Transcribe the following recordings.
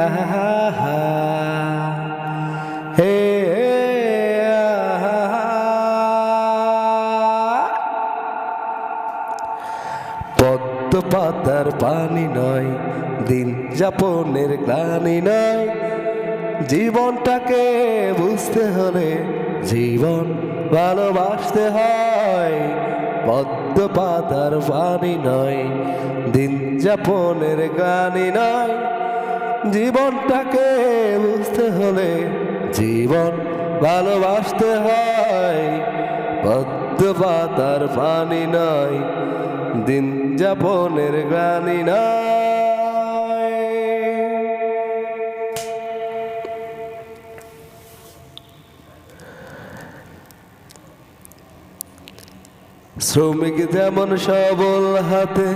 আহা হে পদ্ম পাতার পানি নয়, দিন যাপনের গ্লানি নয়, জীবনটাকে বুঝতে হলে জীবন ভালোবাসতে হয়। পদ্ম পাতার পানি নয়, দিন যাপনের গ্লানি নয়, জীবনটাকে বুঝতে হলে জীবন ভালোবাসতে হয়। পদ্ম পাতার পানি নয়, দিন যাপনের গ্লানি নয়। শ্রমিক যেমন সবল হাতে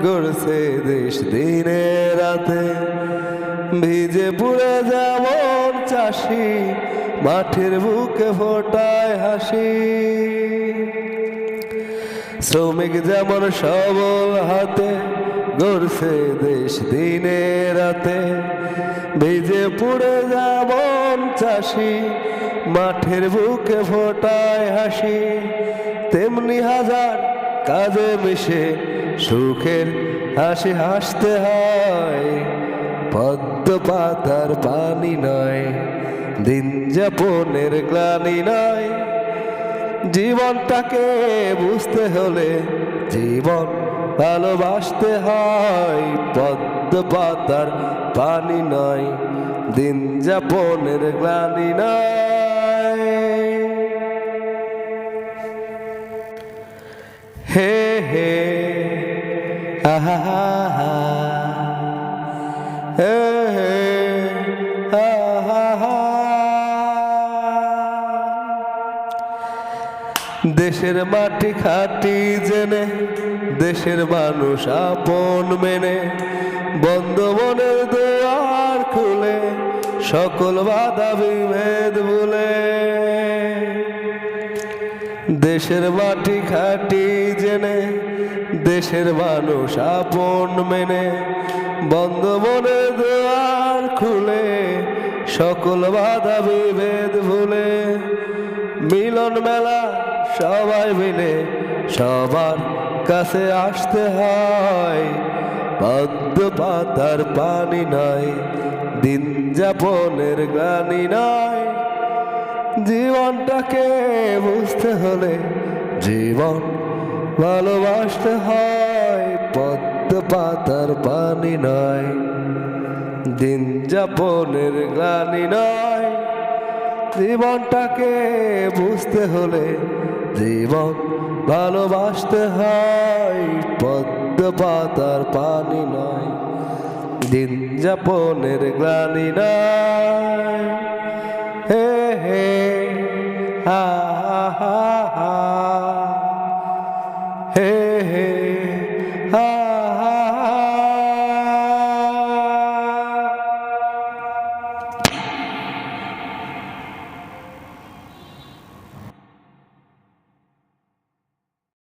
গড়ছে দেশ দিনে রাতে, ভিজে পুড়ে যেমন চাষি মাঠের বুকে ফোটায় হাসি। শ্রমিক যেমন সবল হাতে গড়ছে দেশ দিনে রাতে, ভিজে পুড়ে যেমন চাষি মাঠের বুকে ফোটায় হাসি। তেমনি হাজার কাজে মিশে সুখের হাসি হাসতে হয়। পদ্ম পাতার পানি নয়, দিন যাপনের গ্লানি নয়, জীবনটাকে বুঝতে হলে জীবন ভালোবাসতে হয়। পদ্ম পাতার পানি নয়, দিন যাপনের গ্লানি নয়। হে হে আহা হে হে আহা। দেশের মাটি খাটি জেনে, দেশের মানুষ আপন মেনে, বন্ধুবনের দুয়ার খুলে সকল বাধা বিভেদ ভুলে। দেশের মাটি খাটি জেনে, দেশের মানুষ আপন মেনে, বন্ধুবনের দুয়ার খুলে সকল বাধা বিভেদ ভুলে। মিলন মেলা সবাই মিলে সবার কাছে আসতে হয়। পদ্ম পাতার পানি নয়, দিন যাপনের গ্লানি নয়, জীবনটাকে বুঝতে হলে জীবন ভালোবাসতে হয়। পদ্ম পাতার পানি নয়, দিন যাপনের গ্লানি নয়, জীবনটাকে বুঝতে হলে জীবন ভালোবাসতে হয়। পদ্ম পাতার পানি নয়, দিন যাপনের গ্লানি নয়।